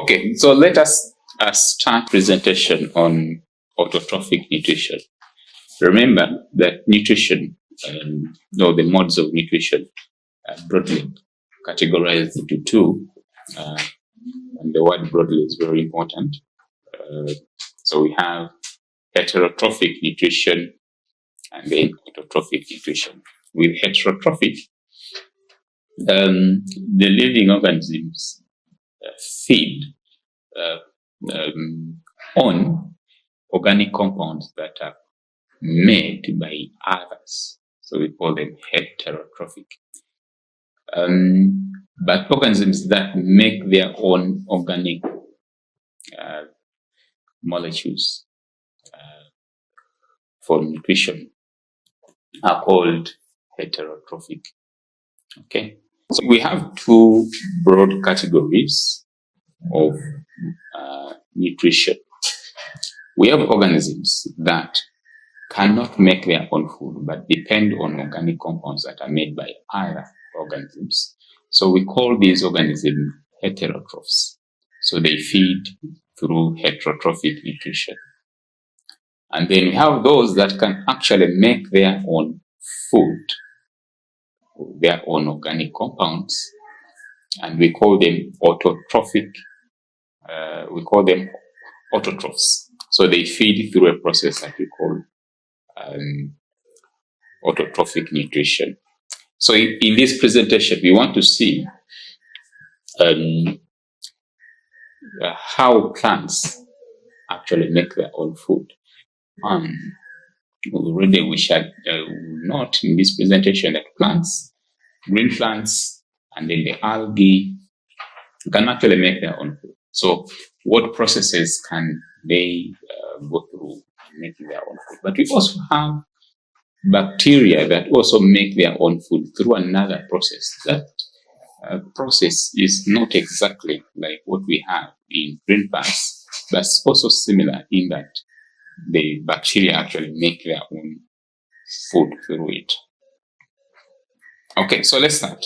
Okay, so let us start presentation on autotrophic nutrition. Remember that nutrition, the modes of nutrition, broadly categorized into two, and the word broadly is very important. So we have heterotrophic nutrition and then autotrophic nutrition. With heterotrophic, the living organisms feed on organic compounds that are made by others. So we call them heterotrophic. But organisms that make their own organic molecules for nutrition are called heterotrophic. Okay, so we have two broad categories of nutrition. We have organisms that cannot make their own food but depend on organic compounds that are made by other organisms. So we call these organisms heterotrophs. So they feed through heterotrophic nutrition. And then we have those that can actually make their own food, their own organic compounds, and we call them autotrophic. We call them autotrophs. So they feed through a process that we call autotrophic nutrition. So in this presentation, we want to see how plants actually make their own food. Already we shall note in this presentation that plants, green plants, and then the algae can actually make their own food. So what processes can they go through making their own food? But we also have bacteria that also make their own food through another process. That process is not exactly like what we have in green plants, but it's also similar in that the bacteria actually make their own food through it. Okay, so let's start.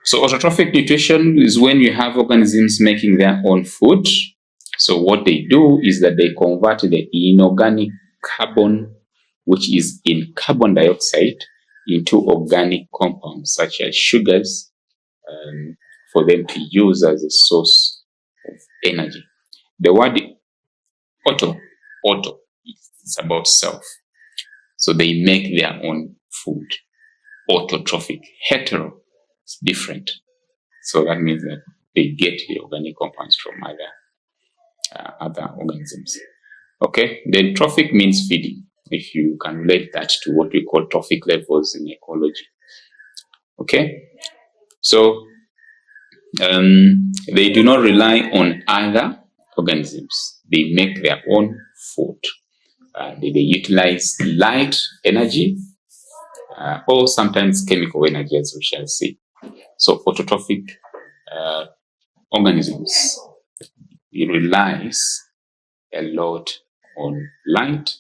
So autotrophic nutrition is when you have organisms making their own food. So what they do is that they convert the inorganic carbon, which is in carbon dioxide, into organic compounds such as sugars, for them to use as a source of energy. The word auto is about self. So they make their own food. Autotrophic. Hetero is different. So that means that they get the organic compounds from other organisms. Okay, then trophic means feeding, if you can relate that to what we call trophic levels in ecology. Okay, so they do not rely on other organisms. They make their own food. They utilize light energy or sometimes chemical energy, as we shall see. So autotrophic organisms, it relies a lot on light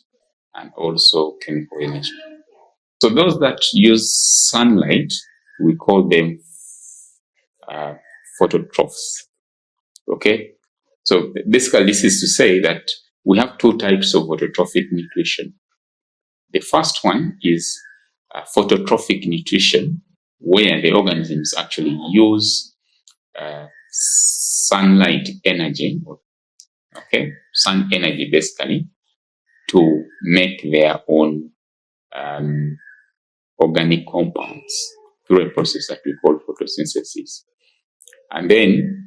and also chemical energy. So those that use sunlight, we call them phototrophs. Okay, so basically this is to say that we have two types of autotrophic nutrition. The first one is phototrophic nutrition, where the organisms actually use sunlight energy, okay, sun energy basically, to make their own organic compounds through a process that we call photosynthesis. And then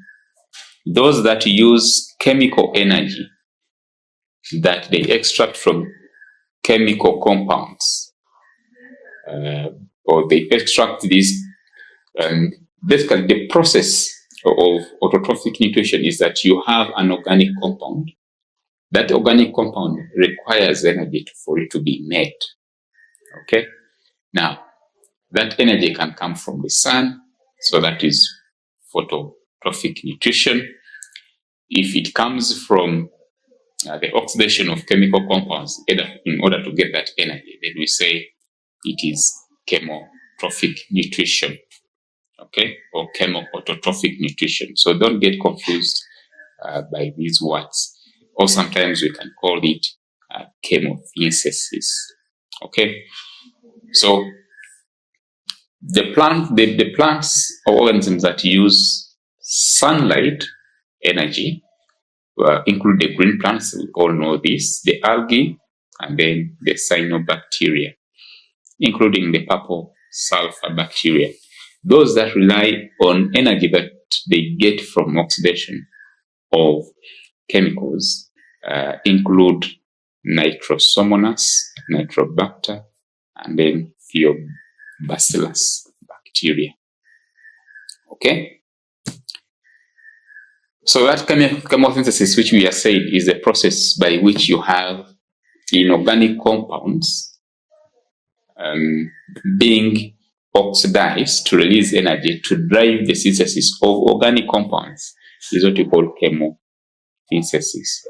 those that use chemical energy that they extract from chemical compounds, or they extract these, basically the process of autotrophic nutrition is that you have an organic compound. That organic compound requires energy for it to be made. Okay, now that energy can come from the sun, so that is phototrophic nutrition. If it comes from the oxidation of chemical compounds, in order to get that energy, then we say it is chemotrophic nutrition. okay, or autotrophic nutrition. So don't get confused by these words. Or sometimes we can call it chemosynthesis. Okay, so the plants or organisms that use sunlight energy include the green plants. We all know this, the algae, and then the cyanobacteria, including the purple sulfur bacteria. Those that rely on energy that they get from oxidation of chemicals include Nitrosomonas, Nitrobacter, and then Thiobacillus bacteria. Okay? So that chemosynthesis, which we have said, is a process by which you have inorganic compounds being oxidized to release energy to drive the synthesis of organic compounds, is what we call chemosynthesis.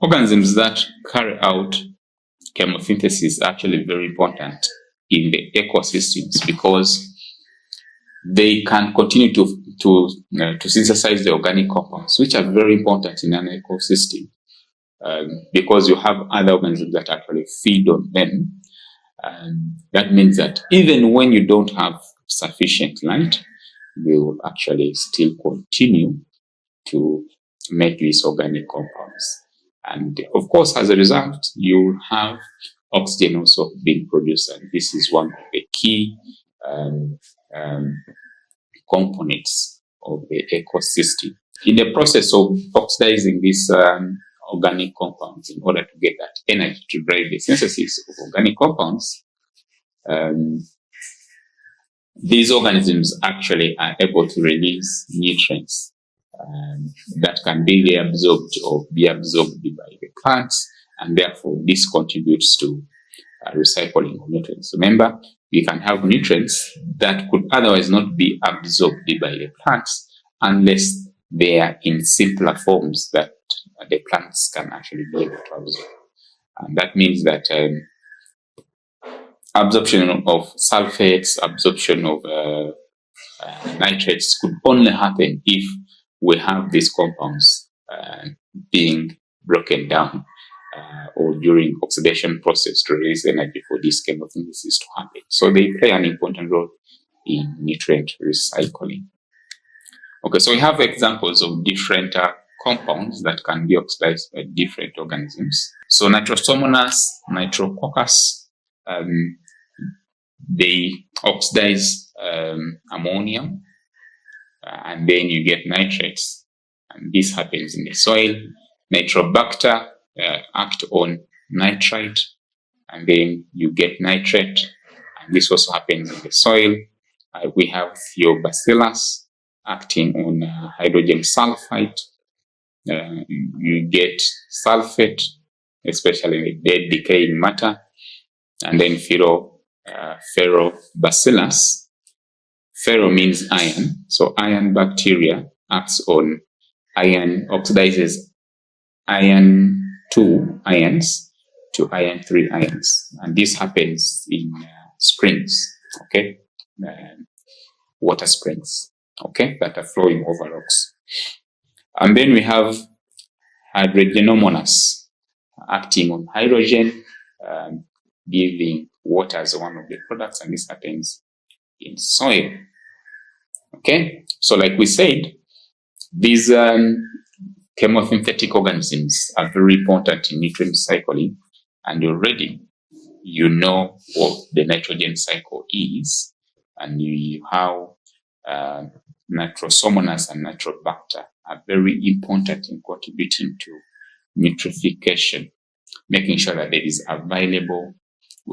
Organisms that carry out chemosynthesis are actually very important in the ecosystems because they can continue to synthesize the organic compounds, which are very important in an ecosystem because you have other organisms that actually feed on them. That means that even when you don't have sufficient light, they will actually still continue to make these organic compounds. And of course, as a result, you have oxygen also being produced. And this is one of the key components of the ecosystem. In the process of oxidizing these organic compounds, in order to get that energy to drive the synthesis of organic compounds, these organisms actually are able to release nutrients that can be reabsorbed or be absorbed by the plants, and therefore this contributes to recycling of nutrients. Remember, we can have nutrients that could otherwise not be absorbed by the plants unless they are in simpler forms that the plants can actually be able to absorb. And that means that absorption of sulfates, absorption of nitrates could only happen if we have these compounds being broken down or during oxidation process to release energy for this chemosynthesis to happen. So they play an important role in nutrient recycling. Okay, so we have examples of different compounds that can be oxidized by different organisms. So Nitrosomonas, Nitrococcus, they oxidize ammonium, and then you get nitrates, and this happens in the soil. Nitrobacter act on nitrite, and then you get nitrate, and this also happens in the soil. We have Thiobacillus acting on hydrogen sulfide. You get sulfate, especially in dead decaying matter, and then Ferrobacillus. Ferro means iron, so iron bacteria acts on iron, oxidizes iron 2 ions to iron 3 ions, and this happens in springs, okay, water springs, okay, that are flowing over rocks. And then we have Hydrogenomonas acting on hydrogen, giving water as one of the products, and this happens in soil. Okay, so like we said, these chemosynthetic organisms are very important in nutrient cycling, and already you know what the nitrogen cycle is, and how Nitrosomonas and Nitrobacter are very important in contributing to nutrification, making sure that we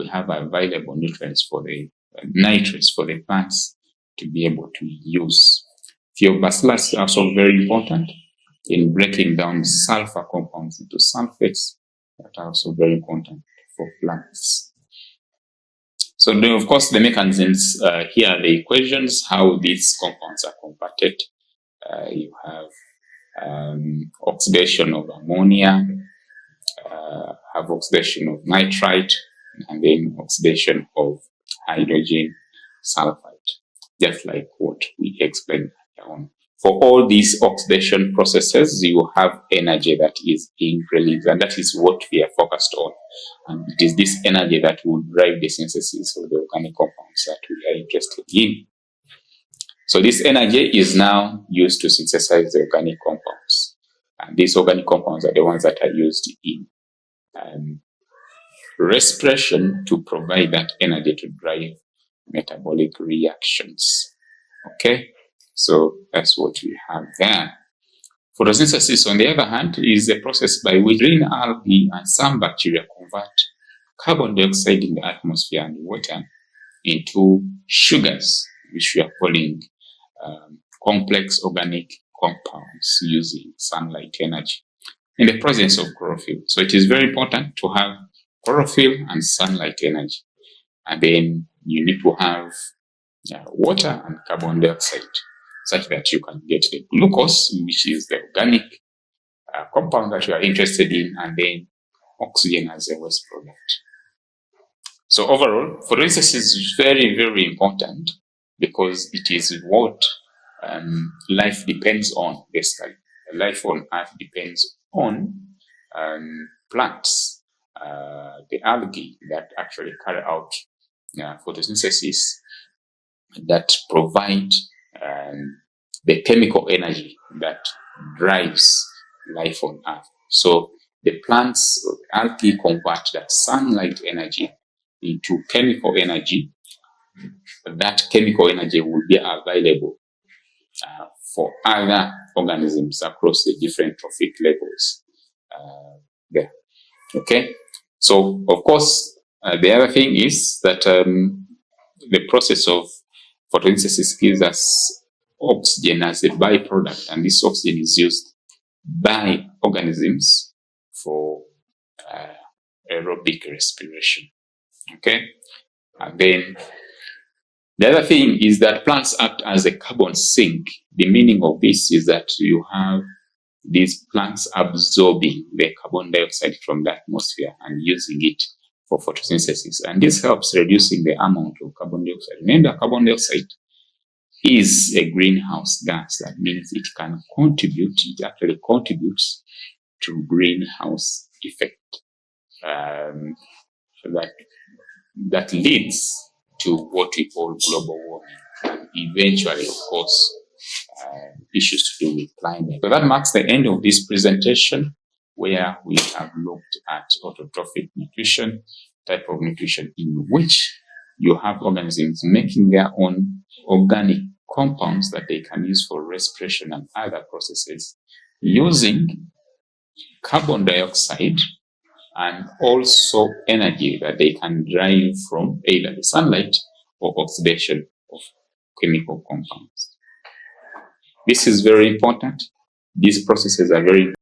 have available nutrients for the nitrates for the plants to be able to use. Thiobacillus is also very important in breaking down sulfur compounds into sulfates that are also very important for plants. So then, of course, the mechanisms, here are the equations, how these compounds are converted. You have oxidation of ammonia, have oxidation of nitrite, and then oxidation of hydrogen sulfide. just like what we explained on. For all these oxidation processes, you have energy that is being released, and that is what we are focused on. And it is this energy that will drive the synthesis of the organic compounds that we are interested in. So this energy is now used to synthesize the organic compounds. And these organic compounds are the ones that are used in respiration to provide that energy to drive metabolic reactions. Okay, so that's what we have there. Photosynthesis, on the other hand, is a process by which green algae and some bacteria convert carbon dioxide in the atmosphere and water into sugars, which we are calling complex organic compounds using sunlight energy in the presence of chlorophyll. So it is very important to have chlorophyll and sunlight energy. And then you need to have water and carbon dioxide, such that you can get the glucose, which is the organic compound that you are interested in, and then oxygen as a waste product. So overall, photosynthesis is very, very important because it is what life depends on, basically. Life on Earth depends on plants, the algae that actually carry out photosynthesis, that provide the chemical energy that drives life on Earth. So the plants, algae, convert that sunlight energy into chemical energy. That chemical energy will be available for other organisms across the different trophic levels there. Okay, so of course the other thing is that the process of photosynthesis gives us oxygen as a byproduct, and this oxygen is used by organisms for aerobic respiration. Okay, and then the other thing is that plants act as a carbon sink. The meaning of this is that you have these plants absorbing the carbon dioxide from the atmosphere and using it for photosynthesis. And this helps reducing the amount of carbon dioxide. Remember, carbon dioxide is a greenhouse gas. That means it can contribute, it actually contributes to greenhouse effect. That leads to what we call global warming, and eventually, of course, issues to do with climate. So that marks the end of this presentation, where we have looked at autotrophic nutrition, type of nutrition in which you have organisms making their own organic compounds that they can use for respiration and other processes, using carbon dioxide and also energy that they can derive from either the sunlight or oxidation of chemical compounds. This is very important. These processes are very